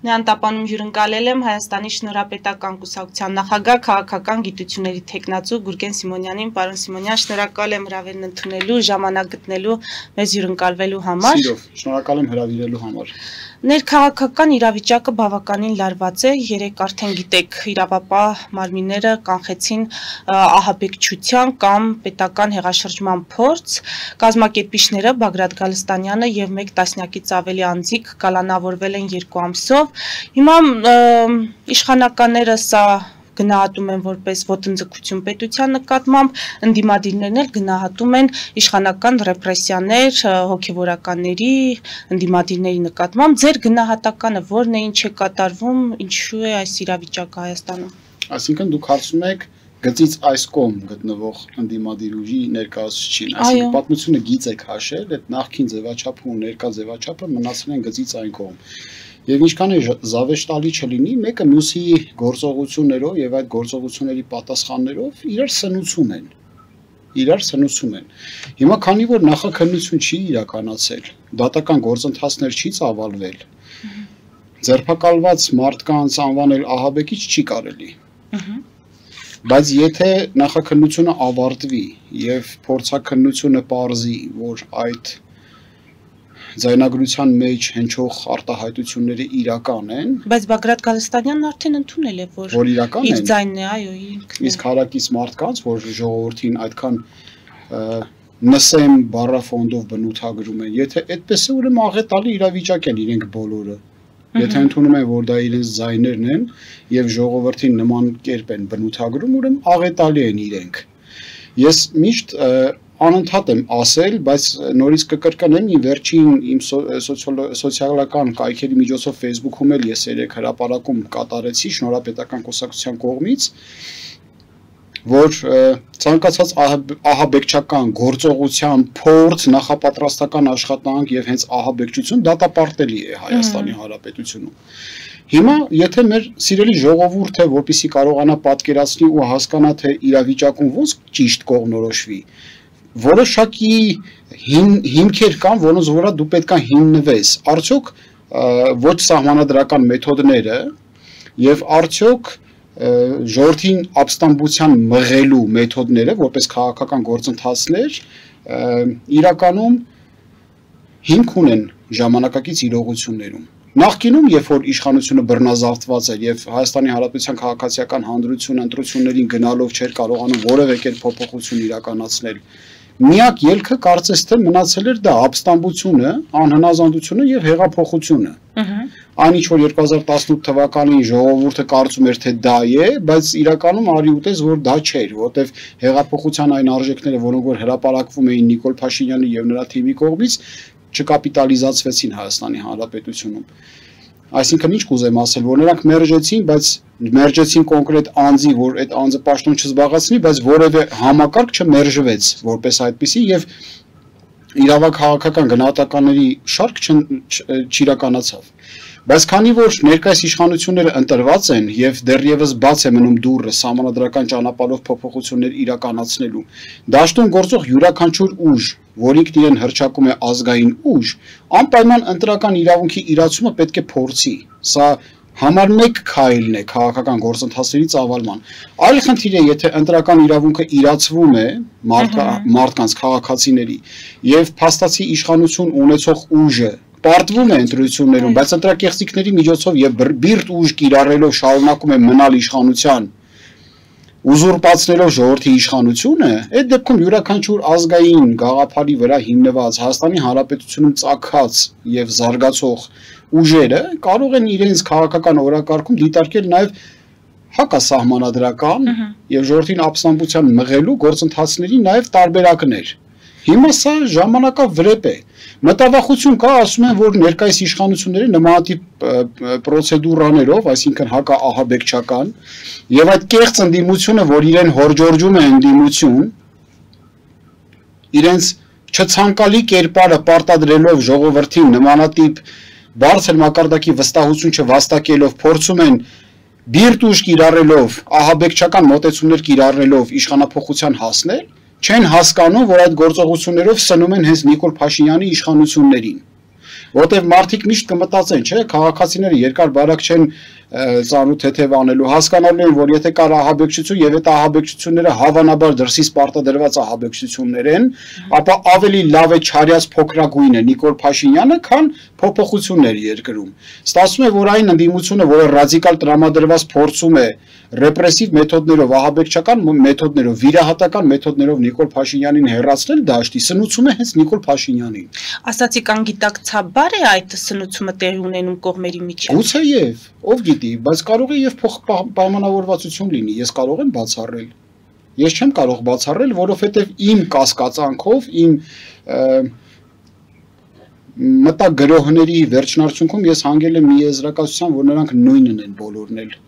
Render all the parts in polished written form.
Նյանտապանում հյուրընկալել եմ Հայաստանի Շնորհապետական կուսակցության նախագահ քաղաքական գիտությունների թեկնածու Գուրգեն Սիմոնյանին։ Պարոն Սիմոնյան, շնորհակալ եմ հրավերն ընդունելու, ժամանակ գտնելու մեզ հյուրընկալվելու համար։ Սիրով, շնորհակալ եմ հրավիրելու համար։ Ներքաղաքական իրավիճակը բավականին լարված է, երեք արդեն գիտեք, իրավապահ մարմինները կանխեցին ահաբեկչության կամ պետական հեղաշրջման փորձ, կազմակերպիչները Բագրատ Գալստանյանը եւ մեկ տասնյակից ավելի անձիկ կալանավորվել են 2 ամսով։ Հիմա իշխանականները սա գնահատում են որպես ոտնձգություն պետության նկատմամբ, ընդդիմադիրներն էլ գնահատում են իշխանական ռեպրեսիաներ հոգևորականների, ընդդիմադիրների նկատմամբ։ Ձեր գնահատականը որն է, ինչ է կատարվում, ինչու է այս իրավիճակը Հայաստանում։ Այսինքն դուք հարցում եք գծից այս կողմ գտնվող ընդդիմադիր ուժի ներկայացուցիչին, այսինքն պատմությունը գիծ եք հաշել, այդ նախքին ձևաչափը ու ներկա ձևաչափը մնացել են գծից այն կողմ։ Եվ ինչքան է զավեշտալի չլինի, մեկը մյուսի գործողություններով եւ այդ գործողությունների պատասխաններով իրար սնուցում են։ Հիմա քանի որ նախաքննություն չի իրականացել, դատական գործընթացներ չի ծավալվել, ձերբակալված մարդկանց անվանել ահաբեկիչ չի կարելի։ Բայց եթե նախաքննությունը ավարտվի եւ փորձաքննությունը պարզի, որ այդ ձայնագրության մեջ հնչող արտահայտությունները իրական են, բայց Բագրատ Գալստանյանն արդեն ընդունել է, որ իրական են։ Իր ձայնն է, այո, ինքն է։ Իսկ հարակից մարդկանց, որ ժողովրդին այդքան նսեմ բառաֆոնդով բնութագրում են, եթե այդպես է, ուրեմն աղետալի իրավիճակ են իրենք բոլորը։ Եթե ընդունում են, որ դա իրենց ձայներն են եւ ժողովրդին նման կերպ են բնութագրում, ուրեմն աղետալի են իրենք։ Ես միշտ անընդհատ եմ ասել, բայց նորից կկրկնեմ, վերջին իմ սոցիալական կայքերի միջոցով Facebook-ում էլ ես երեք հրապարակում կատարեցի Շնորհապետական կուսակցության կողմից, որ ցանկացած ահաբեկչական գործողության փորձ, նախապատրաստական աշխատանք եւ հենց ահաբեկչություն դատապարտելի է Հայաստանի Հանրապետությունում։ Հիմա եթե մեր սիրելի ժողովուրդը, որպեսզի կարողանա պատկերացնի ու հասկանա, թե իրավիճակում ոնց ճիշտ կողմնորոշվի, որոշակի հիմքեր կան, որոնց վրա դու պետք է հիմնվես, արդյոք ոչ սահմանադրական մեթոդները եւ արդյոք ժողովրդին ապստամբության մղելու մեթոդները, որպես քաղաքական գործընթացներ, իրականում հիմք ունեն ժամանակակից իրողություններում։ Նախկինում, երբ որ իշխանությունը բռնազավթված էր եւ Հայաստանի Հանրապետության քաղաքացիական հանրությունը ընտրություններին գնալով չէր կարողանում որևէ կերպ փոփոխություն իրականացնել, միակ ելքը կարծես թե մնացել էր դա ապստամբությունը, անհնազանդությունը եւ հեղափոխությունը։ Այն ինչ որ 2018 թվականին ժողովուրդը կարծում էր թե դա է, բայց իրականում արի ուտես որ դա չէր, որտեվ հեղափոխության այն արժեքները, որոնք որ հրապարակվում էին Նիկոլ Փաշինյանի եւ նրա թիմի կողմից, չկապիտալիզացվեցին Հայաստանի Հանրապետությունում։ Այսինքն ինչ կուզեմ ասել, որ նրանք մերժեցին, բայց մերժեցին կոնկրետ անձի, որ այդ անձը պաշտոն չզբաղեցնի, բայց որևէ համակարգ չմերժվեց որպես այդպիսի եւ իրավաքաղաքական գնահատականների շարք չիրականացավ։ Բայց քանի որ ներկայիս իշխանությունները ընտրված են եւ դեռևս բաց է մնում դուռը սահմանադրական ճանապարհով փոփոխություններ իրականացնելու, դաշտում գործող յուրաքանչյուր ուժ, որ ինքն իրեն հռչակում է ազգային ուժ, անպայման ընտրական իրավունքի իրացումը պետք է փորձի։ Սա համար մեկ քայլն է քաղաքական գործընթացների ծավալման։ Այլ խնդիր է, եթե ընտրական իրավունքը իրացվում է մարդկանց քաղաքացիների եւ փաստացի իշխանություն ունեցող ուժը պարտվում է ընտրություններում, բայց ընտրակեղծիքների միջոցով եւ բիրտ ուժ կիրառելով շարունակում է մնալ իշխանության, ուզուրպացնելով ժողովրդի իշխանությունը, այդ դեպքում յուրաքանչյուր ազգային գաղափարի վրա հիմնված Հայաստանի Հանրապետությունում ծագած եւ զարգացող ուժերը կարող են իրենց քաղաքական օրակարգում դիտարկել նաեւ հակասահմանադրական եւ ժողովրդին ապստամբության մղելու գործընթացների նաեւ տարբերակներ։ Հիմա սա ժամանակավրեպ է։ Մտավախություն կա, ասում են, որ ներկայիս իշխանությունները նմանատիպ պրոցեդուրաներով, այսինքն հակաահաբեկչական, եւ այդ կեղծ ընդդիմությունը, որ իրեն հորջորջում է ընդդիմություն, իրենց չցանկալի կերպարը պարտադրելով ժողովրդին նմանատիպ բարձր մակարդակի վստահություն չվաստակելով, փորձում են բիրտ ուժ կիրառելով, ահաբեկչական մոտեցումներ կիրառելով իշխանափոխության հասնել, չեն հասկանում, որ այդ գործողություններով սնում են հենց Նիկոլ Փաշինյանի իշխանություններին։ Որտեվ մարդիկ միշտ կմտածեն, չէ, քաղաքացիները երկար բարակ չեն ծանոթ թեթև անելու, հասկանալու են, որ եթե կար ահաբեկչություն եւ այդ ահաբեկչությունները հավանաբար դրսից պարտադրված ահաբեկչություններ են, ապա ավելի լավ է չարյաց փոքրագույնը Նիկոլ Փաշինյանը, քան փոփոխություններ երկրում։ Ստացվում է, որ այն ընդդիմությունը, որը ռադիկալ տրամադրված փորձում է ռեպրեսիվ մեթոդներով, ահաբեկչական մեթոդներով, վիրահատական մեթոդներով Նիկոլ Փաշինյանին հեռացնել դաշտի, սնուցում է հենց Նիկոլ Փաշինյանին։ Ասացիք անգիտակցաբար է այդ սնուցումը տեղի ունենում կողմերի միջև։ Գուցեև, ով գիտի, բայց կարող է եւ փոխպայմանավորվածություն լինի, ես կարող եմ բացառել։ Ես չեմ կարող բացառել, որովհետեւ իմ կասկածանքով, իմ մտագրոհների վերջնարդյունքում ես հանգել եմ մի եզրակացության, որ նրանք նույնն են բոլորն էլ։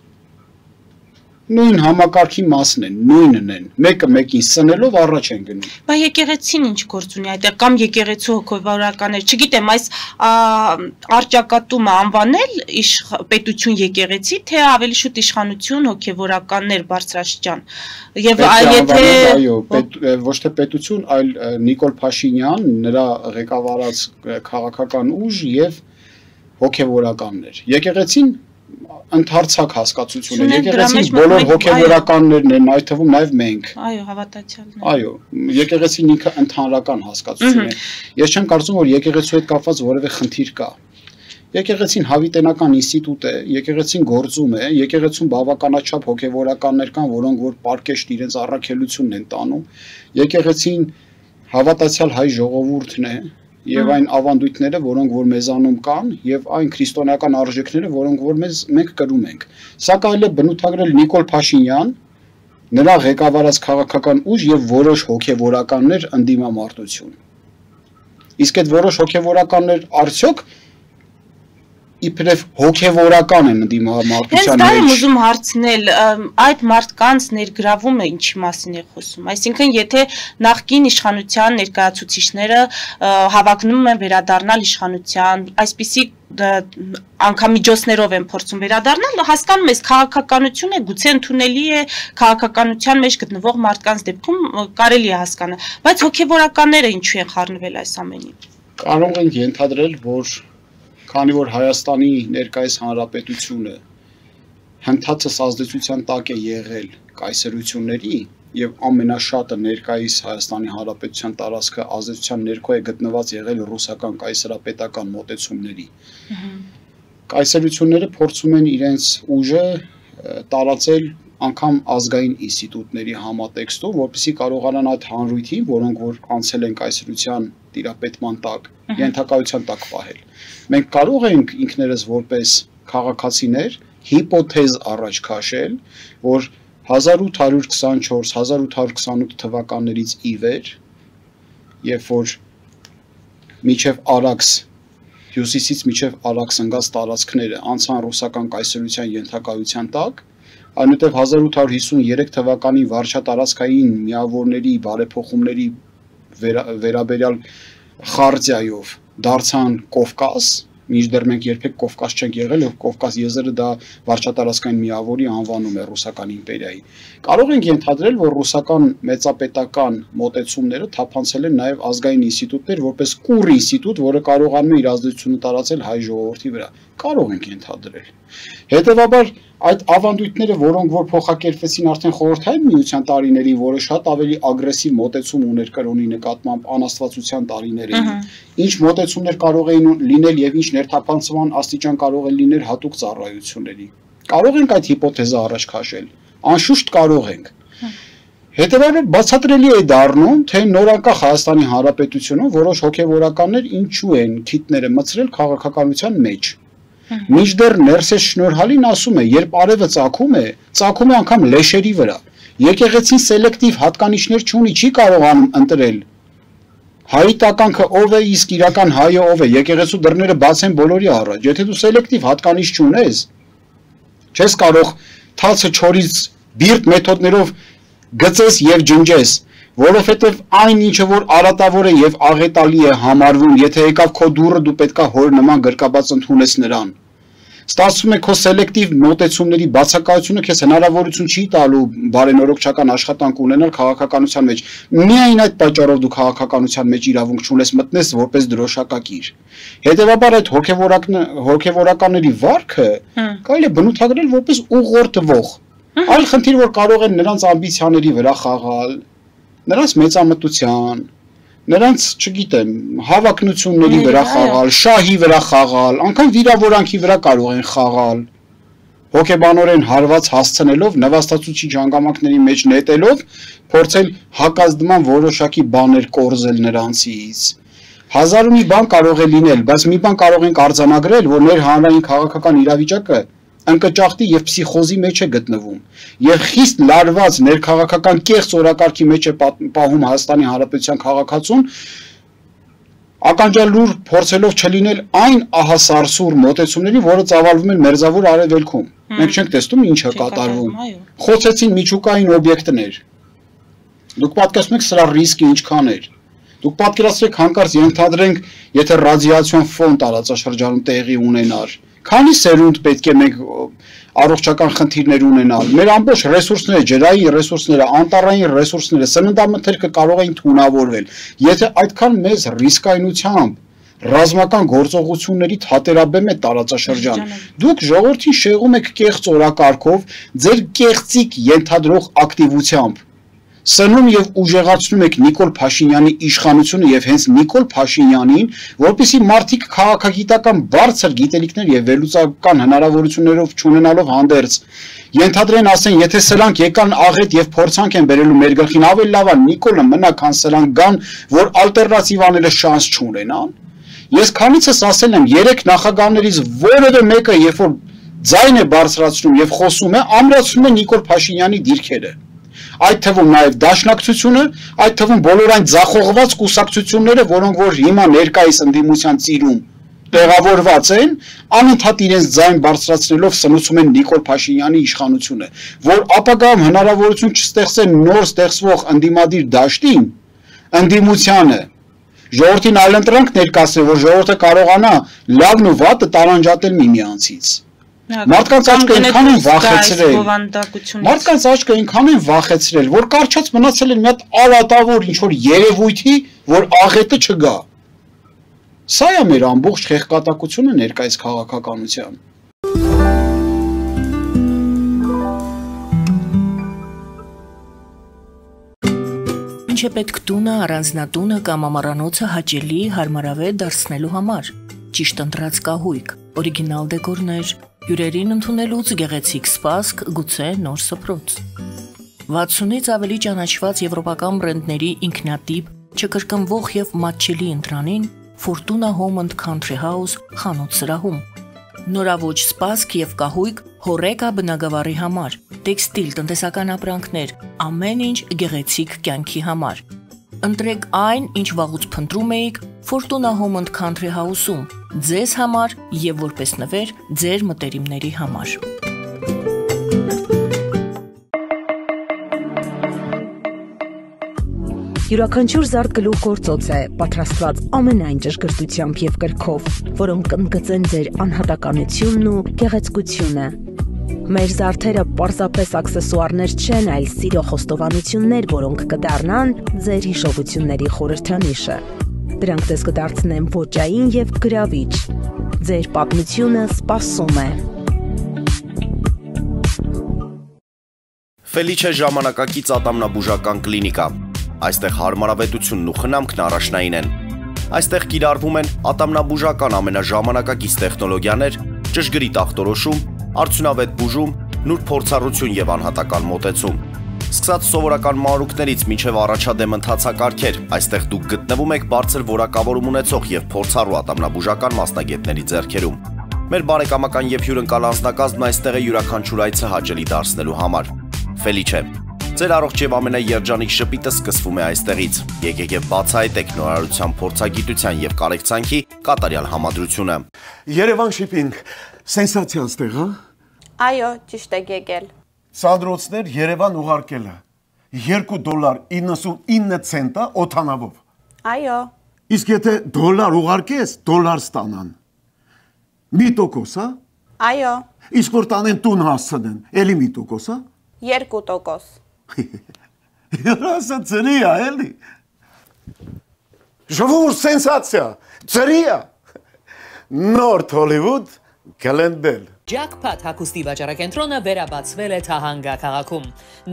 Նույն համակարգի մասն են, նույնն են, մեկը մեկին սնելով առաջ են գնում։ Բայց եկեղեցին ինչ գործ ունի այդտեղ կամ եկեղեցու հոգեվորականներ, չգիտեմ, այս արճակատումը անվանել պետություն եկեղեցի, թե ավելի շուտ իշխանություն հոգեվորականներ բարձրաստիճան։ Եվ եթե այո, ոչ թե պետություն, այլ Նիկոլ Փաշինյան, նրա ղեկավարած քաղաքական ուժ եւ հոգեվորականներ։ Եկեղեցին ընդհանրացակ հասկացություն է, եկեղեցին բոլոր հոգեվորականներն են, այդ թվում նաև մենք։ Այո, հավատացյալներ։ Այո, եկեղեցին ինքը ընդհանրական հասկացություն է։ Ես չեմ կարծում, որ եկեղեցու հետ կապված որևէ խնդիր կա։ Եկեղեցին հավիտենական ինստիտուտ է, եկեղեցին գործում է, եկեղեցուն բավականաչափ հոգեվորականներ կան, որոնք որ պարկեշտ իրենց առաքելությունն են տանում։ Եկեղեցին հավատացյալ հայ ժողովուրդն է, եւ այն ավանդույթները, որոնք որ մեզանում կան, եւ այն քրիստոնեական արժեքները, որոնք որ մենք կրում ենք։ Սա կարելի է բնութագրել Նիկոլ Փաշինյան, նրա ղեկավարած քաղաքական ուժ եւ որոշ հոգեվորականներ ընդդիմամարտություն։ Իսկ այդ որոշ հոգեվորականներ արդյոք իբրև հոգեվորական են ընդդիմամարտության մեջ։ Հենց դա եմ ուզում հարցնել, այդ մարդկանց ներգրավումը ինչի մասին է խոսում։ Այսինքն, եթե նախկին իշխանության ներկայացուցիչները հավակնում են վերադառնալ իշխանության, այսպիսի անգամ միջոցներով են փորձում վերադառնալ, հասկանում ես, քաղաքականություն է, գուցե ընդունելի է քաղաքականության մեջ գտնվող մարդկանց դեպքում կարելի է հասկանալ, բայց հոգեվորականները ինչու են խառնվել այս ամենին։ Կարող ենք ենթադրել, որ քանի որ Հայաստանի ներկայիս հանրապետությունը հնդածս ազդեցության տակ է եղել կայսրությունների եւ ամենաշատը ներկայիս Հայաստանի հանրապետության տարածքը ազդեցության ներքո է գտնված եղել ռուսական կայսրապետական մոտեցումների։ Կայսրությունները փորձում են իրենց ուժը տարածել անգամ ազգային ինստիտուտների համատեքստով, որպեսզի կարողանան այդ հանրույթին, որոնք որ անցել են կայսրության տիրապետման տակ, ենթակայության տակ պահել։ Մենք կարող ենք ինքներս որպես քաղաքացիներ հիպոթեզ առաջ քաշել, որ 1824-1828 թվականներից ի վեր, երբ որ միջև Արաքս, հյուսիսից միջև Արաքս ընկած տարածքները անցան ռուսական կայսրության ենթակայության տակ, այնուհետև 1853 թվականի վարչատարածքային միավորների բարեփոխումների վերաբերյալ խարտիայով դարձան Կովկաս, մինչդեռ մենք երբեք Կովկաս չենք եղել, եւ Կովկաս եզերը դա վարչատարածքային միավորի անվանում է ռուսական իմպերիայի։ Կարող ենք ենթադրել, որ ռուսական մեծապետական մոտեցումները թափանցել են նաեւ ազգային ինստիտուտներ, որպես կուր ինստիտուտ, որը կարողանում է իր ազդեցությունը տարածել հայ ժողովրդի վրա։ Կարող ենք ենթադրել։ Հետևաբար այդ ավանդույթները, որոնք որ փոխակերպվեցին արդեն խորհրդային միության տարիներին, որը շատ ավելի ագրեսիվ մոտեցում ուներ կրոնի նկատմամբ անաստվածության տարիներին, ինչ մոտեցումներ կարող էին լինել եւ ինչ ներթափանցման աստիճան կարող է լինել հատուկ ծառայությունների։ Կարող ենք այդ հիպոթեզը առաջ քաշել։ Անշուշտ կարող ենք։ Հետևաբար բացատրելի է դառնում, թե նորանկախ Հայաստանի Հանրապետությունում որոշ հոգեվորականներ ինչու են քիթները մցրել քաղաքականության մեջ։ Մինչդեռ Ներսես Շնորհալին ասում է, երբ արևը ծագում է անգամ լեշերի վրա։ Եկեղեցին սելեկտիվ հատկանիշներ չունի, չի կարողանում ընտրել հայի տականքը ով է, իսկ իրական հայը ով է։ Եկեղեցու դռները բաց են բոլորի առաջ։ Եթե դու սելեկտիվ հատկանիշ չունես, չես կարող թացը չորից բիրտ մեթոդներով գծես եւ ջնջես, որովհետեւ այն ինչը որ արատավոր է եւ աղետալի է համարվում, եթե եկավ քո դուռը, դու պետքա հոր նման գրկաբաց ընդունես նրան։ Ստացվում է քո սելեկտիվ մոտեցումների բացակայությունը քեզ հնարավորություն չի տալու բարենորոգչական աշխատանք ունենալ քաղաքականության մեջ։ Միայն այդ պատճառով դու քաղաքականության մեջ իրավունք չունես մտնես որպես դրոշակակիր։ Հետևաբար այդ հոգևորականների վարքը կարելի է բնութագրել որպես ուղղորդվող։ Այլ խնդիր, որ կարող են նրանց ամբիցիաների վրա խաղալ, նրանց մեծամտության, նրանց, չգիտեմ, հավակնությունների վրա խաղալ, շահի վրա խաղալ, անգամ վիրավորանքի վրա կարող են խաղալ, հոգեբանորեն հարված հասցնելով, նվաստացուցիչ հանգամանքների մեջ նետելով, փորձել հակազդման որոշակի բաներ կորզել նրանցից։ Հազար ու մի բան կարող է լինել, բայց մի բան կարող ենք արձանագրել, որ մեր հանրային քաղաքական իրավիճակը ընկճախտի եւ փսիխոզի մեջ է գտնվում եւ խիստ լարված ներքաղաքական կեղծ օրակարգի մեջ է պահում Հայաստանի Հանրապետության քաղաքացուն ականջալուր փորձելով չլինել այն ահասարսուր մոտեցումների, որը ծավալվում են մերձավոր արևելքում։ Մենք չենք տեսնում ինչ է կատարվում։ Խոցեցին միջուկային օբյեկտներ։ Դուք պատկերացնում եք սրա ռիսկը ինչքան էր։ Դուք պատկերացրեք հանկարծ ենթադրենք, եթե ռադիացիոն ֆոն տարածաշրջանում տեղի ունենար, քանի սերունդ պետք է մենք առողջական խնդիրներ ունենալ։ Մեր ամբողջ ռեսուրսները, ջրային ռեսուրսները, անտառային ռեսուրսները, սննդամթերքը կարող էին թունավորվել, եթե այդքան մեծ ռիսկայնությամբ ռազմական գործողությունների թատերաբեմ է տարածաշրջան։ Դուք ժողովրդին շեղում եք կեղծ օրակարգով, ձեր կեղծիկ ենթադրող ակտիվությամբ։ Սնում եւ ուժեղացնում եք Նիկոլ Փաշինյանի իշխանությունը եւ հենց Նիկոլ Փաշինյանին, որպեսզի մարդիկ քաղաքագիտական բարձր գիտելիքներ եւ վերլուծական հնարավորություններով չունենալով հանդերձ ենթադրեն ասեն, եթե սրանք եկան աղետ եւ փորձանք են բերելու մեր գլխին, ավելի լավ է Նիկոլը մնա, քան սրանք գան, որ ալտերնատիվ անել շանս չունենան։ Ես քանիցս ասել եմ, 3 նախագահներից որևէ մեկը, երբ որ ձայն է բարձրացնում եւ խոսում է, ամրացնում է Նիկոլ Փաշինյանի դիրքերը։ Այդ թվում նաև դաշնակցությունը, այդ թվում բոլոր այն ձախողված կուսակցությունները, որոնք որ հիմա ներկայիս ընդդիմության ծիրում տեղավորված են, անընդհատ իրենց ձայն բարձրացնելով սնուցում են Նիկոլ Փաշինյանի իշխանությունը, որ ապագայում հնարավորություն չստեղծեն նոր ստեղծվող ընդդիմադիր դաշտին, ընդդիմությանը, ժողովրդին այլընտրանք ներկայացնել, որ ժողովուրդը կարողանա լավն ու վատը տարանջատել միմյանցից։ Մարդկանց աչքը այնքան են վախեցրել, որ կարճած մնացել են մի հատ արատավոր ինչ-որ երևույթի, որ աղետը չգա։ Սա է մեր ամբողջ խեղկատակությունը ներկայիս քաղաքականության։ Ինչ է պետք տունը, առանձնատունը կամ ամառանոցը հաճելի, հարմարավետ դարձնելու համար։ Ճիշտ ընտրած կահույք, օրիգինալ դեկորներ, հյուրերին ընդունելուց գեղեցիկ սպասք, գուցե նոր սփռոց։ 60-ից ավելի ճանաչված եվրոպական բրենդների ինքնատիպ, չկրկնվող եւ մատչելի ընտրանին Fortuna Home and Country House խանութ սրահում։ Նորավոճ սպասք եւ կահույք հորեկա բնագավառի համար, տեքստիլ, տնտեսական ապրանքներ, ամեն ինչ գեղեցիկ կյանքի համար։ Ընտրեք այն, ինչ վաղուց փնտրում էիք Fortuna Home and Country House-ում, ձեզ համար եւ որպես նվեր ձեր մտերիմների համար։ Յուրաքանչյուր զարդ գլուխ գործոց է, պատրաստված ամենայն ճշգրտությամբ եւ կրքով, որոնք կընդգծեն ձեր անհատականությունն ու գեղեցկությունը։ Մեր զարդերը պարզապես աքսեսուարներ չեն, այլ սիրո խոստովանություններ, որոնք կդառնան ձեր հիշողությունների խորհրդանիշը։ Դրանք ձեզ կդարձնեն ոճային եւ գրավիչ։ Ձեր պատմությունը սպասում է։ Ֆելիչե ժամանակակից ատամնաբուժական կլինիկա։ Այստեղ հարմարավետությունն ու խնամքն առաջնային են։ Այստեղ կիրառվում են ատամնաբուժական ամենաժամանակակից տեխնոլոգիաներ, ճշգրիտ ախտորոշում, արդյունավետ բուժում, նուրբ փորձառություն եւ անհատական մոտեցում։ Սկսած սովորական մանրուքներից մինչև առաջադեմ ընթացակարգեր, այստեղ դուք գտնվում եք բարձր որակավորում ունեցող եւ փորձառու ատամնաբուժական մասնագետների ձեռքերում։ Մեր բարեկամական եւ հյուրընկալ անձնակազմն այստեղ է յուրաքանչյուր այցը հաճելի դարձնելու համար։ Ֆելիչե, ձեր առողջ եւ ամենաերջանիկ շպիտը սկսվում է այստեղից։ Եկեք եւ բացահայտեք նորարարության փորձագիտության եւ կարեկցանքի կատարյալ համադրությունը։ Երևան շիփինգ, սենսացիա ստեղ, հա։ Այո, ճիշտ եք եկել։ Սանդրոցներ Երևան ուղարկելը $2.99 օթանավով։ Այո։ Իսկ եթե դոլար ուղարկես, դոլար ստանան։ 1%, հա։ Այո, Իսկ որ տանեն տուն հասցնեն, էլի մի տոկոս, հա? 2%։ Ասա ծրի է, էլի։ Ժողովուրդ սենսացիա, ծրի է։ Նորդ Հոլիվուդ գլենդել։ Jackpot հագուստի վաճառակենտրոնը վերաբացվել է Թահանգա քաղաքում։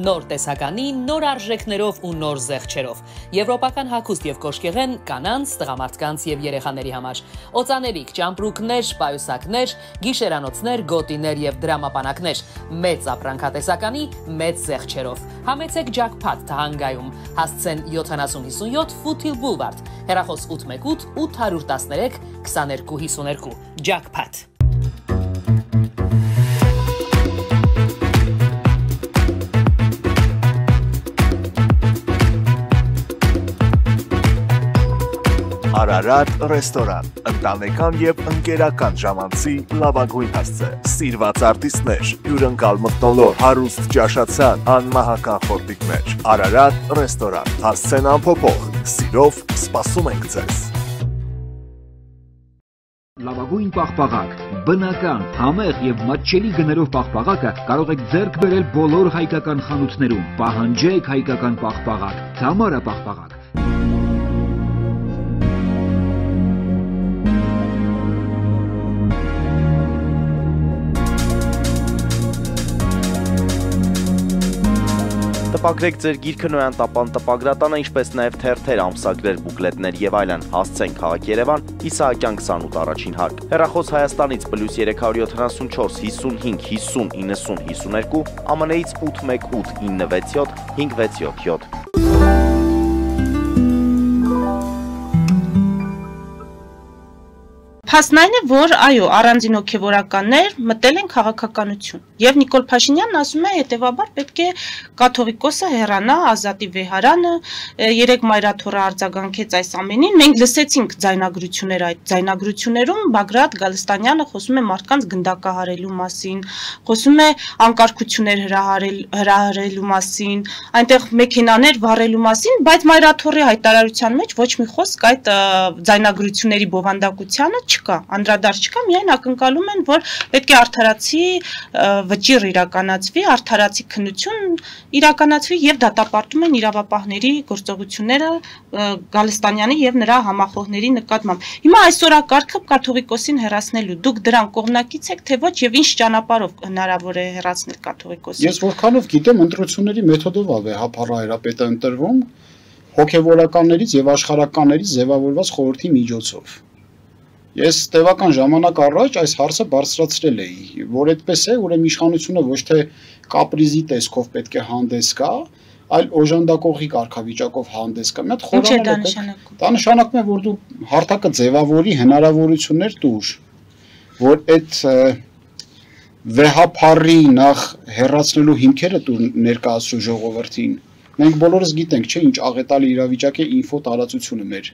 Նոր տեսականի, նոր արժեքներով ու նոր զեղչերով։ Եվրոպական հագուստ եւ կոշկեղեն կանանց, տղամարդկանց եւ երեխաների համար։ Օծաներիք, ճամպրուկներ, պայուսակներ, գիշերանոցներ, գոտիներ եւ դրամապանակներ։ Մեծ ապրանքատեսականի, մեծ զեղչերով։ Համեցեք Jackpot Թահանգայում։ Հասցեն 7057 Foothill Boulevard։ Հեռախոս 818 813 2252։ Jackpot։ Արարատ ռեստորան, ընտանեկան եւ ընկերական ժամանցի լավագույն հասցե, սիրված արտիստներ, հյուրընկալ մթնոլորտ, հարուստ ճաշացան, անմահական խորտիկներ, Արարատ ռեստորան, հասցեն անփոփոխ, սիրով սպասում ենք ձեզ։ Լավագույն պաղպաղակ, բնական, համեղ եւ մատչելի գներով պաղպաղակը կարող եք ձեռք բերել բոլոր հայկական խանութներում։ Պահանջեք հայկական պաղպաղակ, Թամարա պաղպաղակ։ Տպագրեք ձեր գիրքը Նոյան տապան տպագրատանը, ինչպես նաև թերթեր, ամսագրեր, բուկլետներ եւ այլն։ Հասցեն քաղաք Երևան, Իսահակյան 28 առաջին հարկ։ Հեռախոս Հայաստանից +374 55 50 90 52, ԱՄՆ-ից 818 967 567։ Փաստն այն է, որ այո, առանձին հոգևորականներ մտել են քաղաքականություն։ Եվ Նիկոլ Փաշինյանն ասում է, հետևաբար պետք է կաթողիկոսը հեռանա, Ազատի վեհարանը, երեք մայրաթոռը արձագանքեց այս ամենին։ Մենք լսեցինք ձայնագրություններ, այդ ձայնագրություններում Բագրատ Գալստանյանը խոսում է մարդկանց գնդակահարելու մասին, խոսում է անկարգություններ հրահրելու մասին, այնտեղ մեքենաներ վառելու մասին, բայց մայրաթոռի հայտարարության մեջ ոչ մի խոսք այդ ձայնագրությունների բովանդակությանը չկա, անդրադարձ չկա, միայն ակնկալում են, որ պետք է արդարացի վճիռ իրականացվի, արդարացի քննություն իրականացվի եւ դատապարտում են իրավապահների գործողությունները Գալստանյանի եւ նրա համախոհների նկատմամբ։ Հիմա այսօրակարգը կաթողիկոսին հեռացնելու, դուք դրան կողմնակից եք, թե ոչ եւ ինչ ճանապարհով հնարավոր է հեռացնել կաթողիկոսին։ Ես որքանով գիտեմ, ընտրությունների մեթոդով է հապարահայրապետը ընտրվում հոգևորականներից եւ աշխարհականներից ձևավորված խորհրդի միջոցով։ Ես տևական ժամանակ առաջ այս հարցը բարձրացրել էի, որ այդպես է, ուրեմն իշխանությունը ոչ թե կապրիզի տեսքով պետք է հանդես գա, այլ օժանդակողի կարգավիճակով հանդես գա։ Մի հատ խորանալ է։ Դա նշանակում է, որ դու հարթակը ձևավորի հնարավորություններ տուր, որ այդ վեհապարի նախ հեռացնելու հիմքերը դու ներկայացրու ժողովրդին։ Մենք բոլորս գիտենք, չէ, ինչ աղետալի իրավիճակ է ինֆո տարածությունը մեր։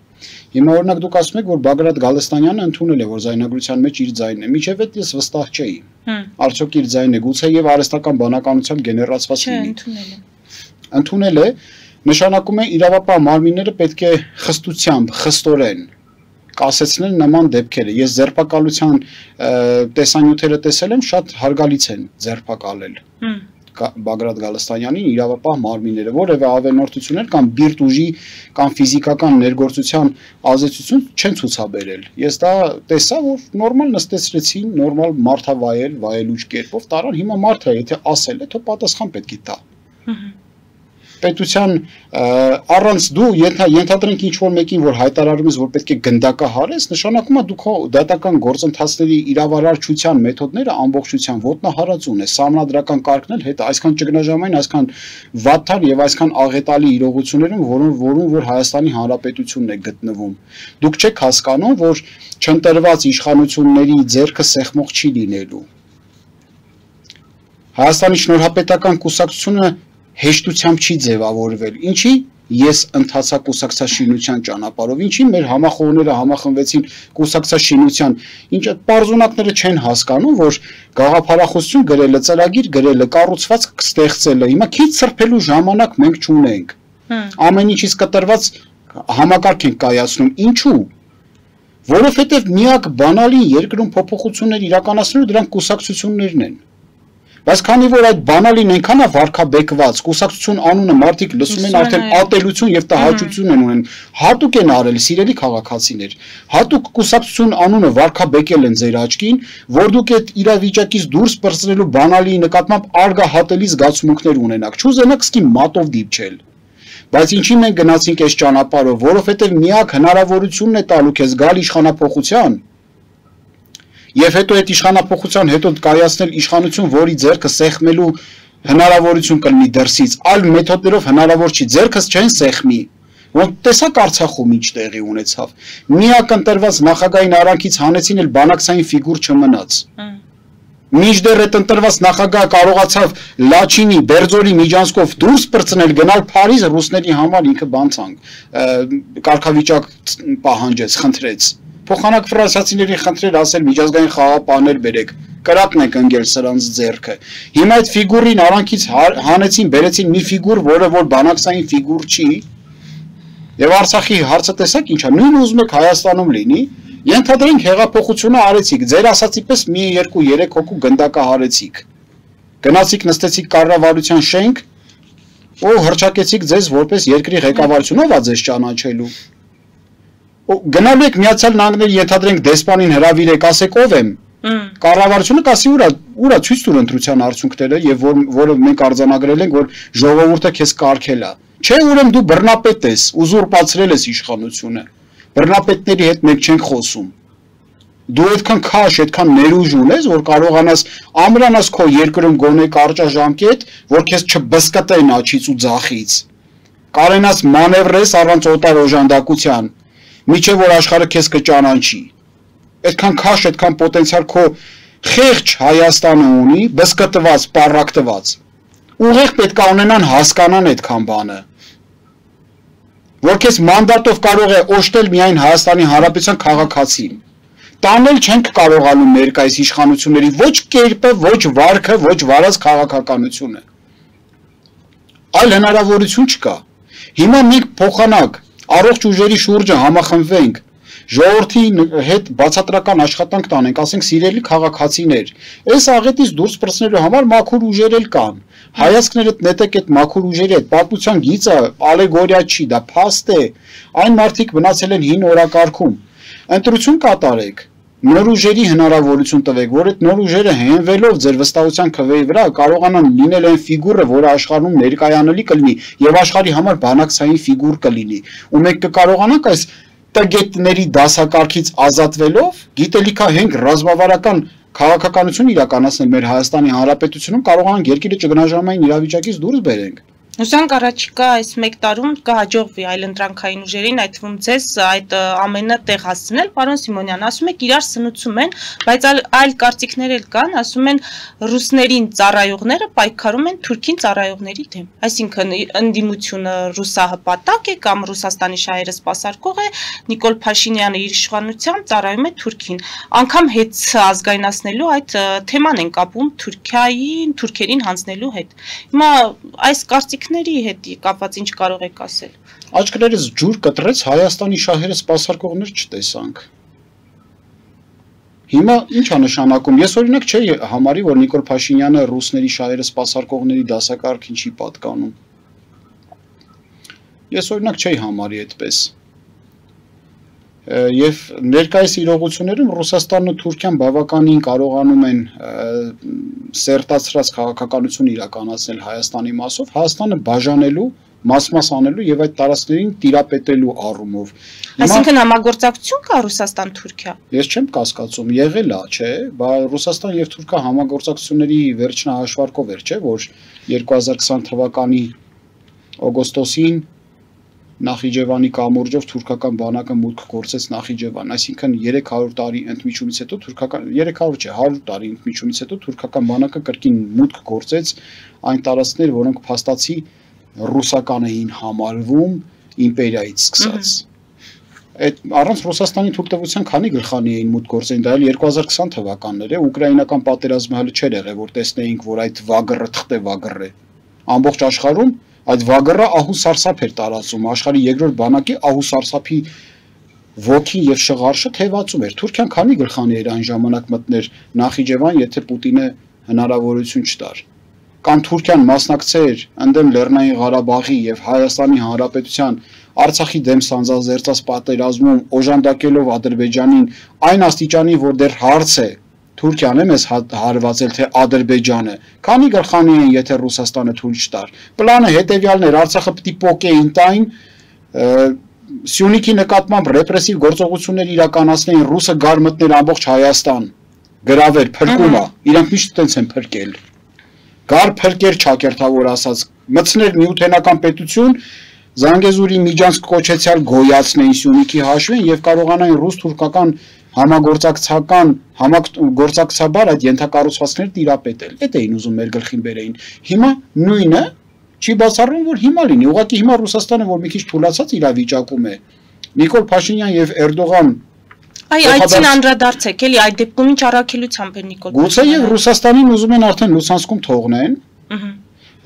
Հիմա օրինակ դուք ասում եք, որ Բագրատ Գալստանյանը ընդունել է, որ զայնագրության մեջ իր ձայնն է։ Միջև այդ ես վստահ չէի։ Արդյոք իր ձայնն է, գուցե եւ արհեստական բանականությամբ գեներացված լինի։ Ընդունել է, նշանակում է իրավապահ մարմինները պետք է խստությամբ, խստորեն կասեցնել նման դեպքերը։ Ես ձերբակալության տեսանյութերը տեսել եմ, շատ հարգալից են ձերբակալել Բագրատ Գալստանյանին իրավապահ մարմինները, որևէ ավելորդություններ կամ բիրտ ուժի կամ ֆիզիկական ներգործության ազդեցություն չեն ցուցաբերել։ Ես դա տեսա, որ նորմալ նստեցրեցին, նորմալ մարդավայել, վայելուչ կերպով տարան, հիմա մարդը եթե ասել է, թող պատասխան պետք է տա։ Պետության առանց դու ենթադրենք ինչ որ մեկին որ հայտարարում ես որ պետք է գնդակահարես, նշանակում է դու քո դատական գործընթացների իրավարարչության մեթոդները ամբողջության ոտնահարած ունես, սահմանադրական կարգն էլ հետ այսքան ճգնաժամային, այսքան վատթար եւ այսքան աղետալի իրողություններում, որում որ Հայաստանի Հանրապետությունն է գտնվում։ Դուք չեք հասկանում, որ չընտրված իշխանությունների ձեռքը սեղմող չի լինելու։ Հայաստանի շնորհապետական կուսակցությունը հեշտությամբ չի ձևավորվել, ինչի ես ընթացա կուսակցաշինության ճանապարհով, ինչի մեր համախոհները համախմբվեցին կուսակցաշինության, ինչը պարզունակները չեն հասկանում, որ գաղափարախոսություն գրելը, ծրագիր գրելը, կառուցվածք ստեղծելը, հիմա քիչ սրբելու ժամանակ մենք չունենք, ամեն ինչից կտրված համակարգ ենք կայացնում, ինչու, որովհետև միակ բանալին երկրում փոփոխություններ իրականացնելու դրանք կուսակցություններն են։ Բայց քանի որ այդ բանալին այնքան է վարքաբեկված, կուսակցություն անունը մարդիկ լսում են արդեն ատելություն եւ տհաճություն են ունեն, հատուկ են արել սիրելի քաղաքացիներ, հատուկ կուսակցություն անունը վարքաբեկել են ձեր աչքին, որ դուք այդ իրավիճակից դուրս պրծնելու բանալի նկատմամբ արգահատելի զգացմունքներ ունենաք, չուզենաք սկի մատով դիպչել։ Բայց ինչի մենք գնացինք այս ճանապարհով, որովհետեւ միակ հնարավորությունն է տալու քեզ գալ իշխանափոխության Եվ հետո այդ իշխանափոխության հետո կայացնել իշխանություն, որի ձեռքը սեղմելու հնարավորություն կլինի դրսից, այլ մեթոդներով հնարավոր չի, ձեռքս չեն սեղմի։ Ոնց տեսակ Արցախում ինչ տեղի ունեցավ։ Միակ ընտրված նախագահային արանքից հանեցին էլ բանակցային ֆիգուր չմնաց։ Մինչդեռ այդ ընտրված նախագահը կարողացավ Լաչինի, Բերձորի միջանցքով դուրս պրծնել, գնալ Փարիզ ռուսների համար ինքը բանցանք, կարգավիճակ պահանջեց, խնդրեց։ Փոխանակ ֆրանսիացիների խնդրեր ասել միջազգային խաղապահներ բերեք, կրակն եք ընկել սրանց ձեռքը։ Հիմա այդ ֆիգուրին արանքից հանեցին, բերեցին մի ֆիգուր, որը որ բանակցային ֆիգուր չի։ Եվ Արցախի հարցը տեսակ ինչա, նույն ուզում եք Հայաստանում լինի, ենթադրենք հեղափոխությունը արեցիք, ձեր ասացի պես մի 2-3 հոգու գնդակահարեցիք։ Գնացիք նստեցիք կառավարության շենք ու հռչակեցիք ձեզ որպես երկրի ղեկավարությունով ա ձեզ ճանաչելու։ Գնալու եք Միացյալ Նահանգների ենթադրենք դեսպանին հրավիրեք, ասեք ով եմ։ Կառավարությունը կասի ուրա ցույց տուր ընտրության արդյունքները եւ որը մենք արձանագրել ենք, որ ժողովուրդը քեզ կարգել է։ Չէ, ուրեմն դու բռնապետ ես, ուզուրպացրել ես իշխանությունը։ Բռնապետների հետ մենք չենք խոսում։ Դու այդքան քաշ, այդքան ներուժ ունես, որ կարողանաս ամրանաս քո երկրում գոնե կարճաժամկետ, որ քեզ չբսկտեն աչից ու ձախից։ Կարենաս մանևրես առանց օտար օժանդակության, միջև որ աշխարհը քեզ կճանաչի։ Այդքան քաշ, այդքան պոտենցիալ քո խեղճ Հայաստանը ունի, բսկտված, պառակտված։ Ուղիղ պետք է ունենան հասկանան այդքան բանը։ Որ քեզ մանդատով կարող է օժտել միայն Հայաստանի Հանրապետության քաղաքացին։ Տանել չենք կարողանում ներկայիս իշխանությունների ոչ կերպը, ոչ վարքը, ոչ վարած քաղաքականությունը։ Այլ հնարավորություն չկա։ Հիմա մենք փոխանակ առողջ ուժերի շուրջը համախմբվենք, ժողովրդի հետ բացատրական աշխատանք տանենք, ասենք սիրելի քաղաքացիներ, այս աղետից դուրս պրծնելու համար մաքուր ուժեր էլ կան։ Հայացքներդ նետեք այդ մաքուր ուժերի հետ, պատմության գիծը ալեգորիա չի, դա փաստ է, այն մարդիկ մնացել են հին օրակարգում։ Ընտրություն կատարեք, նոր ուժերի հնարավորություն տվեք, որ այդ նոր ուժերը հենվելով ձեր վստահության քվեի վրա կարողանան լինել այն ֆիգուրը, որը աշխարհում ներկայանալի կլինի եւ աշխարհի համար բանակցային ֆիգուր կլինի։ Ու մենք կկարողանանք այս տգետների դասակարգից ազատվելով գիտելիքահենք ռազմավարական քաղաքականություն իրականացնել մեր Հայաստանի Հանրապետությունում, կարողանանք երկիրը ճգնաժամային իրավիճակից դուրս բերենք։ Հուսանք առաջիկա այս 1 տարում կհաջողվի այլընտրանքային ուժերին, այդ թվում ձեզ այդ ամենը տեղ հասցնել, պարոն Սիմոնյան, ասում եք իրար սնուցում են, բայց այլ կարծիքներ էլ կան, ասում են ռուսներին ծառայողները պայքարում են թուրքին ծառայողների դեմ։ Այսինքն ընդդիմությունը ռուսահպատակ է կամ Ռուսաստանի շահերը սպասարկող է, Նիկոլ Փաշինյանը իր իշխանությամբ ծառայում է Թուրքին։ Անգամ հետ ազգայնացնելու այդ թեման են կապում թուրքերին հանձնելու հետ։ Հիմա այս կարծիքների հետ կապված ինչ կարող եք ասել։ Աչքերս ջուր կտրեց, Հայաստանի շահերը սպասարկողներ չտեսանք։ Հիմա ինչ է նշանակում։ Ես օրինակ չէի համարի, որ Նիկոլ Փաշինյանը ռուսների շահերը սպասարկողների դասակարգին չի պատկանում։ Ես օրինակ չէի համարի այդպես։ Եվ ներկայիս իրողություններում Ռուսաստանն ու Թուրքիան բավականին կարողանում են սերտացրած քաղաքականություն իրականացնել Հայաստանի մասով, Հայաստանը բաժանելու, մաս անելու եւ այդ տարածքներին տիրապետելու առումով։ Այսինքն համագործակցություն կա Ռուսաստան-Թուրքիա։ Ես չեմ կասկածում, եղել է, չէ, բայց Ռուսաստան եւ Թուրքիա համագործակցությունների վերջնահաշվարկով էր, չէ, որ 2020 թվականի օգոստոսին Նախիջևանի կամուրջով թուրքական բանակը մուտք գործեց Նախիջևան, այսինքն 300 տարի ընդմիջումից հետո թուրքական 300 չէ, 100 տարի ընդմիջումից հետո թուրքական բանակը կրկին մուտք գործեց այն տարածքներ, որոնք փաստացի ռուսական էին համարվում իմպերիայից սկսած։ Այդ առանց Ռուսաստանի թույլտվության քանի գլխանի էին մուտք գործեն, դա էլ 2020 թվականներ է, ուկրաինական պատերազմը հələ չէր եղել, որ տեսնեինք, որ այդ վագրը թղթե վագր է։ Ամբողջ աշխարհում այդ վագրը ահու սարսափ էր տարածում, աշխարհի երկրորդ բանակի ահու սարսափի ոգին եւ շղարշը թևածում էր։ Թուրքիան քանի գլխանի էր այն ժամանակ մտներ Նախիջևան, եթե Պուտինը հնարավորություն չտար։ Կամ Թուրքիան մասնակցեր ընդդեմ Լեռնային Ղարաբաղի եւ Հայաստանի Հանրապետության Արցախի դեմ սանձազերծած պատերազմում օժանդակելով Ադրբեջանին այն աստիճանի, որ դեռ հարց է Թուրքիան է մեզ հարվածել թե Ադրբեջանը, քանի գլխանի են, եթե Ռուսաստանը թույլ չտար։ Պլանը հետևյալն էր, Արցախը պիտի պոկեին տային, Սյունիքի նկատմամբ ռեպրեսիվ գործողություններ իրականացնեին, ռուսը գար մտներ ամբողջ Հայաստան, գրավեր, փրկումը, իրանք միշտ տենց են փրկել։ Գար փրկեր ճակերտավոր ասած, մտցներ միութենական պետություն, Զանգեզուրի Միջանցք կոչեցյալ գոյացնեին Սյունիքի հաշվին եւ կարողանային ռուս-թուրքական համագործակցական գործակցաբար այդ ենթակառուցվածքները տիրապետել։ Այդ էին ուզում մեր գլխին բերեին։ Հիմա նույնը չի բացառում, որ հիմա լինի։ Ուղղակի հիմա Ռուսաստանը, որ մի քիչ թուլացած իրավիճակում է, Նիկոլ Փաշինյան եւ Էրդողան այցին անդրադարձեք, էլի այդ դեպքում ինչ առաքելությամբ է Նիկոլ Փաշինյանը։ Գուցե եւ Ռուսաստանին ուզում են արդեն Լուսանսկում թողնեն։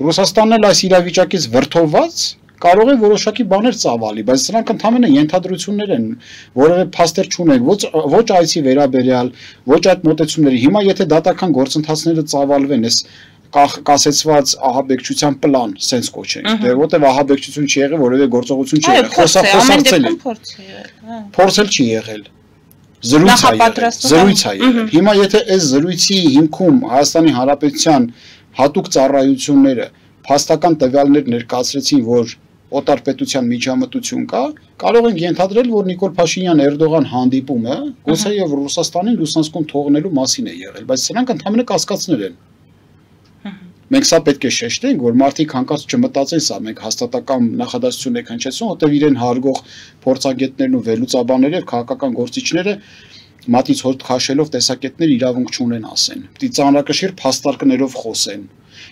Ռուսաստանն էլ այս իրավիճակից վրդովված կարող է որոշակի բաներ ծավալի, բայց սրանք ընդհանրապես ենթադրություններ են, որևէ փաստեր չունեն, ոչ այցի վերաբերյալ, ոչ այդ մոտեցումների։ Հիմա եթե դատական գործընթացները ծավալվեն, այս կասեցված ահաբեկչության պլան, սենց կոչենք, դե որտեվ ահաբեկչություն չի եղել, որևէ գործողություն չի եղել, խոսացել է։ Փորձել չի եղել։ Զրույց է եղել։ Հիմա եթե այս զրույցի հիմքում Հայաստանի Հանրապետության հատուկ ծառայությունները փաստական տվյալներ ներկայացրեցին, որ օտարպետության միջամտություն կա, կարող ենք ենթադրել, որ Նիկոլ Փաշինյան-Էրդողան հանդիպումը գուցե եւ Ռուսաստանին Լուսանսկում թողնելու մասին է եղել, բայց սրանք ընդհանրապես կասկածներ են։ Մենք սա պետք է շեշտենք, որ մարդիկ հանկարծ չմտածեն սա, մենք հաստատական նախադասություն եք հնչեցնում, որտեղ իրեն հարգող փորձագետներն ու վերլուծաբանները եւ քաղաքական գործիչները մատից հոտ քաշելով տեսակետներ իրավունք չունեն ասեն։ Պիտի ծանրակշիռ փաստարկներով խոսեն։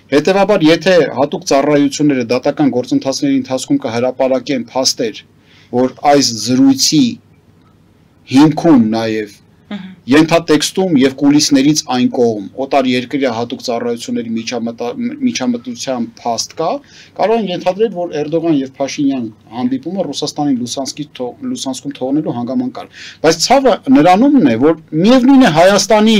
Հետևաբար, եթե հատուկ ծառայությունները դատական գործընթացների ընթացքում կհրապարակեն փաստեր, որ այս զրույցի հիմքում նաև ենթատեքստում եւ կուլիսներից այն կողմ օտար երկրի հատուկ ծառայությունների միջամտության փաստ կա, կարող են ենթադրել, որ Էրդողան եւ Փաշինյան հանդիպումը Ռուսաստանի Լուսանսկում թողնելու հանգամանք կար։ Բայց ցավը նրանումն է, որ միևնույն է Հայաստանի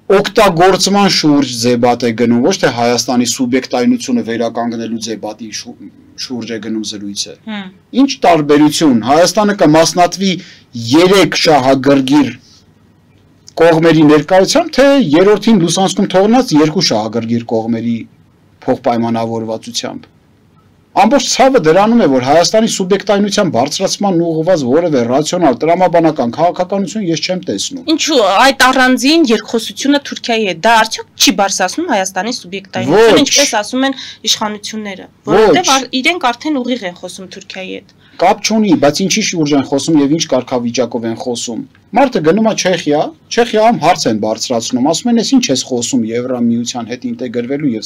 օգտագործման շուրջ ձեբատ է գնում, ոչ թե Հայաստանի սուբյեկտայնությունը վերականգնելու ձեբատի շուրջ է գնում զրույցը։ Ինչ տարբերություն, Հայաստանը կմասնատվի 3 շահագրգիռ կողմերի ներկայությամբ, թե երրորդին Լուսանսկում թողնած 2 շահագրգիռ կողմերի փոխպայմանավորվածությամբ։ Ամբողջ ցավը դրանում է, որ Հայաստանի սուբյեկտայնության բարձրացման ուղղված որևէ ռացիոնալ տրամաբանական քաղաքականություն ես չեմ տեսնում։ Ինչու այդ առանձին երկխոսությունը Թուրքիայի հետ, դա արդյոք չի բարձրացնում Հայաստանի սուբյեկտայնությունը, ինչպես ասում են իշխանությունները, որովհետև իրենք արդեն ուղիղ են խոսում Թուրքիայի հետ։ Կապ չունի, բայց ինչի շուրջ են խոսում եւ ինչ կարգավիճակով են խոսում։ Մարդը գնում է Չեխիայում հարց են բարձրացնում, ասում են, «Էս ինչ ես խոսում Եվրամիության հետ ինտեգրվելու եւ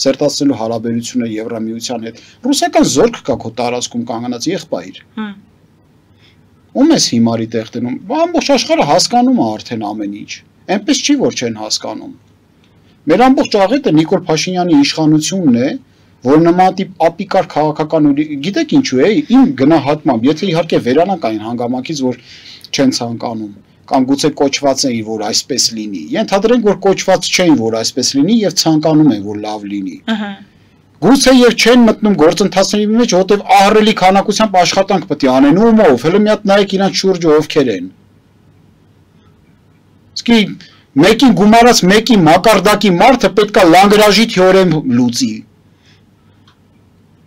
սերտացնելու հարաբերությունները Եվրամիության հետ»։ Ռուսական զորք կա քո տարածքում կանգնած եղբայր։ Ում ես հիմարի տեղ դնում։ Ամբողջ աշխարհը հասկանում է արդեն ամեն ինչ։ Այնպես չի, որ չեն հասկանում։ Մեր ամբողջ աղետը Նիկոլ Փաշինյանի իշխանությունն է, որ նմանատիպ ապիկար քաղաքական գիտեք ինչու է, իմ գնահատմամբ, եթե իհարկե վերանանք այն հանգամանքից, որ չեն ցանկանում, կամ գուցե կոչված էին, որ այսպես լինի, ենթադրենք, որ կոչված չէին, որ այսպես լինի եւ ցանկանում են, որ լավ լինի։ Գուցե եւ չեն մտնում գործընթացների մեջ, որտեւ ահռելի քանակությամբ աշխատանք պետք է անեն, ումով, հələ մի հատ նայեք իրանց շուրջը ովքեր են։ Իսկի մեկին գումարած մեկի մակարդակի մարդը պետքա լանգրաժի թեորեմ լուծի։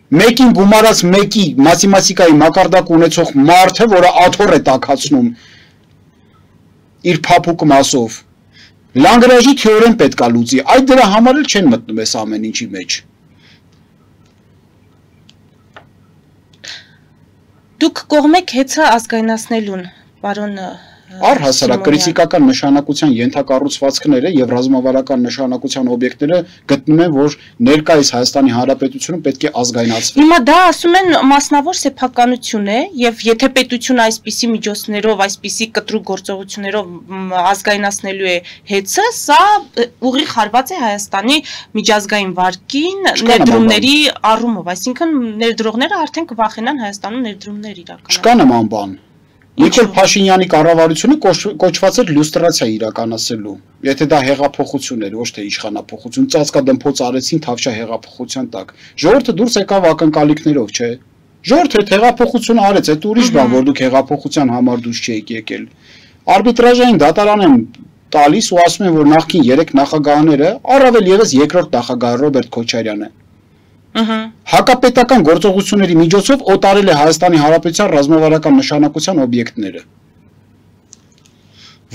Մեկին գումարած մեկի մաթեմատիկայի մակարդակ ունեցող մարդը, որը աթոռ է տաքացնում իր փափուկ մասով, լանգրաժի թեորեմ պետքա լուծի, այդ դրա համար էլ չեն մտնում այս ամեն ինչի մեջ։ Դուք կողմ եք հեծը ազգայնացնելուն, պարոն Առհասարակ կրիտիկական նշանակության ենթակառուցվածքները եւ ռազմավարական նշանակության օբյեկտները գտնում են, որ ներկայիս Հայաստանի Հանրապետությունը պետք է ազգայնացվի։ Հիմա դա ասում են մասնավոր սեփականություն է եւ եթե պետությունը այսպիսի միջոցներով, այսպիսի կտրուկ գործողություններով ազգայնացնելու է հեծը, սա ուղիղ հարված է Հայաստանի միջազգային վարկին ներդրումների առումով, այսինքն ներդրողները արդեն կվախենան Հայաստանում ներդրումներ իրականացնել։ Չկա նման բան։ Նիկոլ Փաշինյանի կառավարությունը կոչված էր լյուստրացիա իրականացնելու։ Եթե դա հեղափոխություն էր, ոչ թե իշխանափոխություն, ծածկադմփոց արեցին Թավշյա հեղափոխության տակ։ Ժողովուրդը դուրս եկավ ակնկալիքներով, չէ։ Ժողովուրդը հեղափոխություն արեց, այդ ուրիշ բան, որ դուք հեղափոխության համար դուրս չեք եկել։ Արբիտրաժային դատարան են տալիս ու ասում են, որ նախքին 3 նախագահները, առավել եւս երկրորդ նախագահ Ռոբերտ Քոչարյանը, հակապետական գործողությունների միջոցով օտարել է Հայաստանի Հանրապետության ռազմավարական նշանակության օբյեկտները։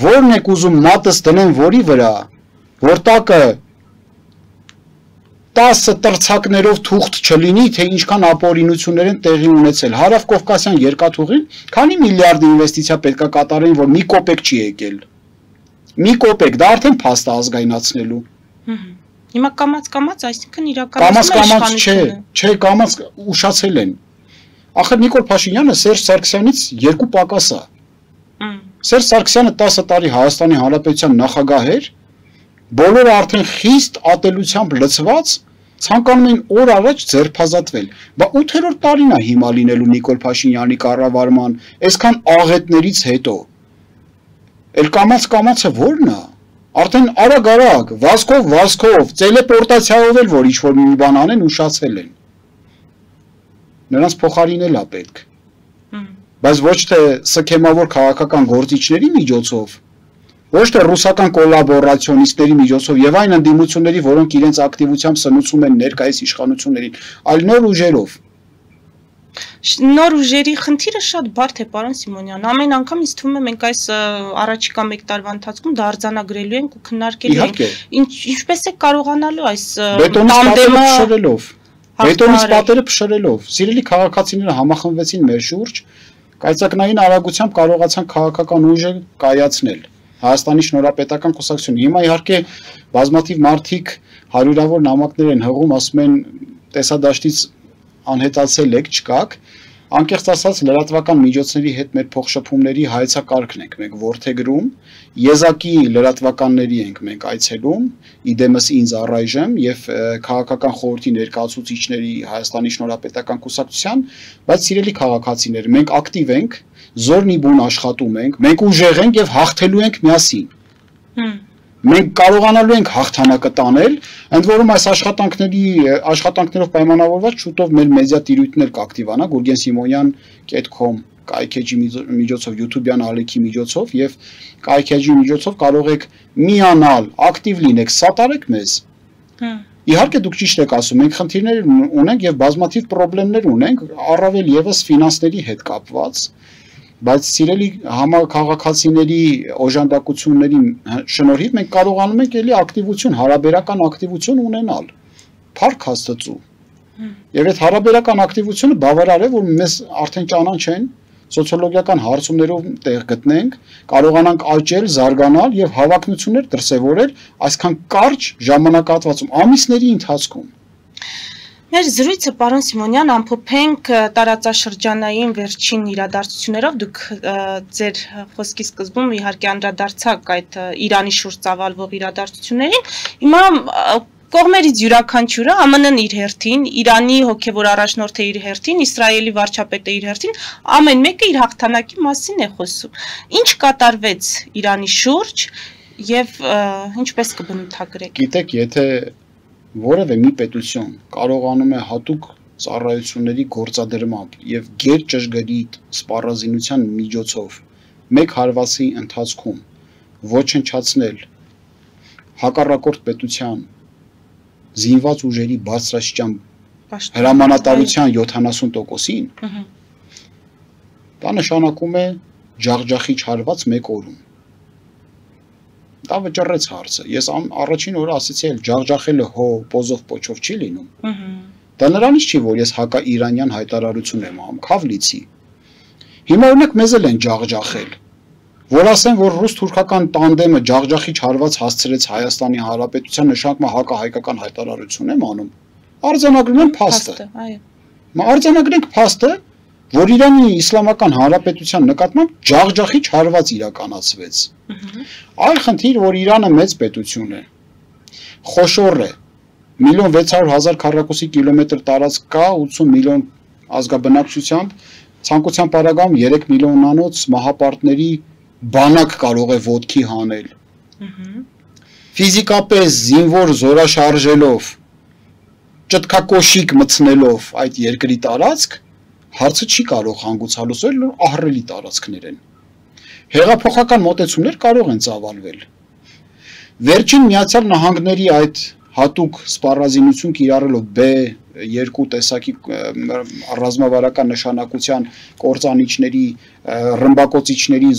Որն եք ուզում մատս դնեն որի վրա, որ տակը 10 տրցակներով թուղթ չլինի, թե ինչքան ապօրինություններ են տեղի ունեցել։ Հարավկովկասյան երկաթուղին քանի միլիարդ ինվեստիցիա պետք է կատարեն, որ մի կոպեկ չի եկել։ Մի կոպեկ, դա արդեն փաստ է ազգայնացնելու։ Հիմա կամած, այսինքն իրականացնում չէ, կամած ուշացել են։ Ախր Նիկոլ Փաշինյանը Սերժ Սարգսյանից 2 պակաս է։ Սերժ Սարգսյանը 10 տարի Հայաստանի Հանրապետության նախագահ էր, բոլորը արդեն խիստ ատելությամբ լցված ցանկանում են օր առաջ ձերբազատվել։ Բա 8-րդ տարին է հիմա լինելու Նիկոլ Փաշինյանի կառավարման, այսքան աղետներից հետո։ Էլ կամացը ո՞րն է։ Արդեն արագ, վազքով, տելեպորտացիայով էլ որ ինչ-որ մի բան անեն, ուշացել են։ Նրանց փոխարինել է պետք։ Բայց ոչ թե սքեմավոր քաղաքական գործիչների միջոցով, ոչ թե ռուսական կոլաբորացիոնիստների միջոցով եւ այն ընդդիմությունների, որոնք իրենց ակտիվությամբ սնուցում են ներկայիս իշխանություններին, այլ նոր ուժերով։ Նոր ուժերի խնդիրը շատ բարդ է, պարոն Սիմոնյան։ Ամեն անգամ ինձ թվում է մենք այս առաջիկա 1 տարվա ընթացքում դա արձանագրելու ենք ու քննարկելու ենք։ Ինչպես է կարողանալու այս տանդեմը բետոնից պատերը փշրելով։ Սիրելի քաղաքացիները համախմբվեցին մեր շուրջ, կայծակնային արագությամբ կարողացան քաղաքական ուժը կայացնել։ Հայաստանի Շնորհապետական Կուսակցությունը։ Հիմա իհարկե բազմաթիվ մարդիկ հարյուրավոր նամակներ են հղում, ասում են տեսադաշտից անհետացել եք, չկաք, անկեղծ ասած լրատվական միջոցների հետ մեր փոխշփումների հայեցակարգն ենք մենք ворթեգրում, եզակի լրատվականների ենք մենք այցելում, իդեմս ինձ առայժմ եւ քաղաքական խորհրդի ներկայացուցիչների Հայաստանի Շնորհապետական Կուսակցության, բայց սիրելի քաղաքացիներ, մենք ակտիվ ենք, զորնի բուն աշխատում ենք, մենք ուժեղ ենք եւ հաղթելու ենք միասին։ Մենք կարողանալու ենք հաղթանակը տանել, ընդ որում այս աշխատանքներով պայմանավորված շուտով մեր մեդիա տիրույթներ կակտիվանա gurgensimonian.com կայքեջի միջոցով, YouTube-յան ալիքի միջոցով եւ կայքեջի միջոցով կարող եք միանալ, ակտիվ լինեք, սատարեք մեզ։ Իհարկե դուք ճիշտ եք ասում, մենք խնդիրներ ունենք եւ բազմաթիվ խնդիրներ ունենք, առավել եւս ֆինանսների հետ կապված, բայց սիրելի համակարգացիների օժանդակությունների շնորհիվ մենք կարողանում ենք էլի ակտիվություն, հարաբերական ակտիվություն ունենալ։ Փառք Աստծո։ Եվ այդ հարաբերական ակտիվությունը բավարար է, որ մեզ արդեն ճանաչեն, սոցիոլոգիական հարցումներով տեղ գտնենք, կարողանանք աճել, զարգանալ եւ հավակնություններ դրսեւորել այսքան կարճ ժամանակահատվածում, ամիսների ընթացքում։ Մեր զրույցը, պարոն Սիմոնյան, ամփոփենք տարածաշրջանային վերջին իրադարձություններով, դուք ձեր խոսքի սկզբում իհարկե անդրադարձաք այդ Իրանի շուրջ ծավալվող իրադարձություններին, հիմա կողմերից յուրաքանչյուրը, ԱՄՆ-ն իր հերթին, Իրանի հոգևոր առաջնորդը իր հերթին, Իսրայելի վարչապետը իր հերթին, ամեն մեկը իր հաղթանակի մասին է խոսում։ Ինչ կատարվեց Իրանի շուրջ եւ ինչպես կբնութագրեք։ Գիտեք, եթե որևէ մի պետություն կարողանում է հատուկ ծառայությունների գործադրմամբ եւ գերճշգրիտ սպառազինության միջոցով մեկ հարվածի ընթացքում ոչնչացնել հակառակորդ պետության զինված ուժերի բարձրաստիճան հրամանատարության 70%-ին, դա նշանակում է ջախջախիչ հարված մեկ օրում։ Դա վճռեց հարցը։ Ես առաջին օրը ասացի, ջախջախելը հո պոզով պոչով չի լինում։ Դա նրանից չի, որ ես հակաիրանյան հայտարարություն եմ անում, քավլիցի։ Հիմա օրինակ մեզ էլ են ջախջախել, որ ասեն, որ ռուս-թուրքական տանդեմը ջախջախիչ հարված հասցրեց Հայաստանի Հանրապետության նշանակում հակահայկական հայտարարություն եմ անում։ Արձանագրում են փաստը։ Արձանագրենք փաստը, որ Իրանի Իսլամական Հանրապետության նկատմամբ ջախջախիչ հարված իրականացվեց։ Այլ խնդիր, որ Իրանը մեծ պետություն է, խոշոր է, 1.600.000 քառակուսի կիլոմետր տարածք կա, 80 միլիոն ազգաբնակչությամբ, ցանկության պարագայում 3 միլիոնանոց մահապարտների բանակ կարող է ոտքի հանել։ Ֆիզիկապես զինվոր զորաշարժելով, ճտկակոշիկ մտցնելով այդ երկրի տարածք, հարցը չի կարող հանգուցալուծել ահռելի տարածքներ են։ Հեղափոխական մոտեցումներ կարող են ծավալվել։ Վերջին Միացյալ Նահանգների այդ հատուկ սպառազինություն կիրառելով B2 տեսակի ռազմավարական նշանակության կործանիչների, ռմբակոծիչների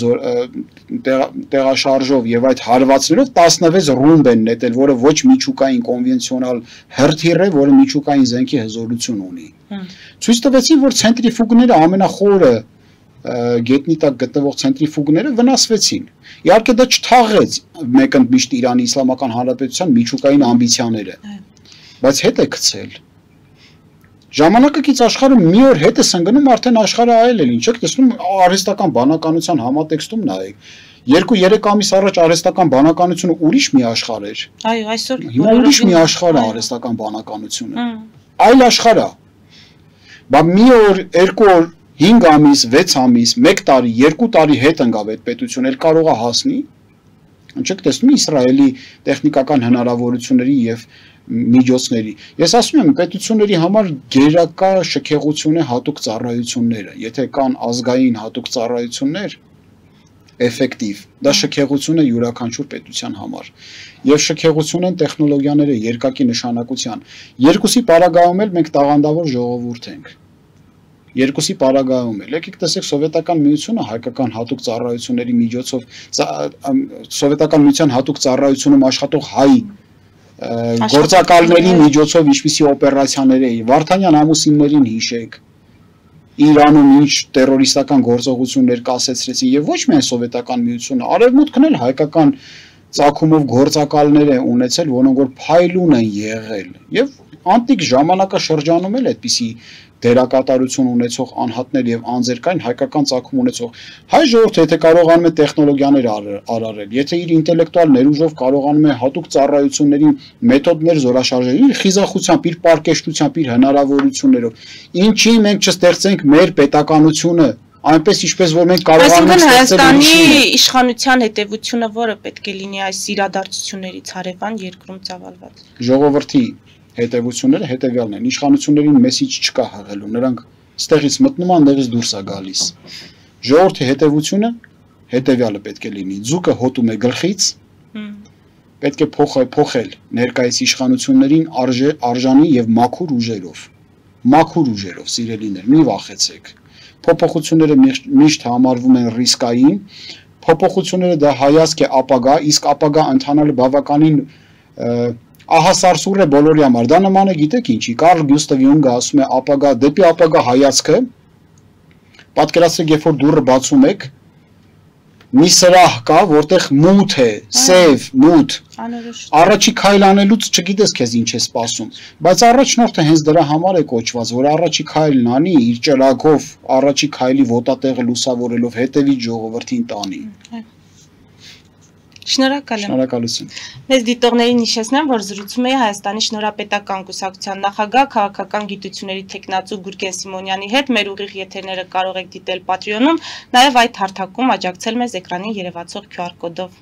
տեղաշարժով եւ այդ հարվածներով 16 ռումբ են նետել, որը ոչ միջուկային կոնվենցիոնալ հրթիռ է, որը միջուկային զենքի հզորություն ունի։ Ցույց տվեցին, որ ցենտրիֆուգները ամենախորը գետնի տակ գտնվող ցենտրիֆուգները վնասվեցին։ Իհարկե դա չթաղեց մեկընդմիշտ Իրանի Իսլամական Հանրապետության միջուկային ամբիցիաները, բայց հետ է գցել։ Ժամանակակից աշխարհը մի օր հետ է սնգնում արդեն աշխարհը այլ է, ինչ եք տեսնում արհեստական բանականության համատեքստում նայեք։ 2-3 ամիս առաջ արհեստական բանականությունը ուրիշ մի աշխարհ էր։ Այո, այսօր հիմա ուրիշ մի աշխարհ է արհեստական բանականությունը։ Այլ աշխարհ է։ Բա մի օր, 2 օր, 5 ամիս, 6 ամիս, 1 տարի, 2 տարի հետ ընկավ այդ պետությունը, էլ կարող է հասնի։ Ինչ եք տեսնում Իսրայելի տեխնիկական հնարավորությունների եւ միջոցների։ Ես ասում եմ, պետությունների համար գերակա շքեղություն է հատուկ ծառայությունները։ Եթե կան ազգային հատուկ ծառայություններ, էֆեկտիվ, դա շքեղություն է յուրաքանչյուր պետության համար։ Եվ շքեղություն են տեխնոլոգիաները երկակի նշանակության։ Երկուսի պարագայում էլ մենք տաղանդավոր ժողովուրդ ենք։ Երկուսի պարագայում էլ։ Եկեք տեսեք սովետական միությունը հայկական հատուկ ծառայությունների միջոցով սովետական միության հատուկ ծառայությունում աշխատող հայ գործակալների միջոցով ինչպիսի օպերացիաներ էին։ Վարդանյան ամուսիններին հիշեք։ Իրանում ինչ տերորիստական գործողություններ կասեցրեցին եւ ոչ միայն սովետական միությունը, արևմուտքն էլ հայկական ծագումով գործակալներ է ունեցել, որոնք որ փայլուն են եղել եւ անտիկ ժամանակաշրջանում էլ այդպիսի դերակատարություն ունեցող անհատներ եւ անձեր կային հայկական ծագում ունեցող հայ ժողովուրդը եթե կարողանում է տեխնոլոգիաներ արարել, եթե իր ինտելեկտուալ ներուժով կարողանում է հատուկ ծառայությունների մեթոդներ զորաշարժել, իր խիզախությամբ, իր պարկեշտությամբ, իր հնարավորություններով, ինչի մենք չստեղծենք մեր պետականությունը այնպես ինչպես որ մենք կարողանում ենք Հայաստանի իշխանության հետևությունը որը պետք է լինի այս իրադարձություններից հարևան երկրում ծավալված։ Ժողովրդի հետևությունները հետևյալն են, իշխանություններին մեսիջ չկա հղելու, նրանք ստեղից մտնում են, դեղից դուրս է գալիս։ Ժողովրդի հետևությունը հետևյալը պետք է լինի, ձուկը հոտում է գլխից, պետք է փոխել ներկայիս իշխանություններին արժանի եւ մաքուր ուժերով, սիրելիներ, մի վախեցեք։ Փոփոխությունները միշտ համարվում են ռիսկային, փոփոխությունները դա հայացք է ապագա, իսկ ապագա ընթանալը բավականին ահասարսուռ է բոլորի համար, դա նման է գիտեք ինչի, Կարլ Գյուստավ Յունգը ասում է ապագա, դեպի ապագա հայացքը, պատկերացրեք երբ որ դուռը բացում եք, մի սրահ կա, որտեղ մութ է, սև, մութ, առաջի քայլ անելուց չգիտես քեզ ինչ է սպասում, բայց առաջնորդը հենց դրա համար է կոչված, որ առաջի քայլն անի, իր ճրագով, առաջի քայլի ոտատեղը լուսավորելով հետևի ժողովրդին տանի։ Շնորհակալ եմ։ Շնորհակալություն։ Մեզ դիտողներին հիշեցնեմ, որ զրուցում էի Հայաստանի Շնորհապետական Կուսակցության նախագահ քաղաքական գիտությունների թեկնածու Գուրգեն Սիմոնյանի հետ։ Մեր ուղիղ եթերները կարող եք դիտել Patreon-ում, նաև այդ հարթակում աջակցել մեզ էկրանին երևացող QR կոդով։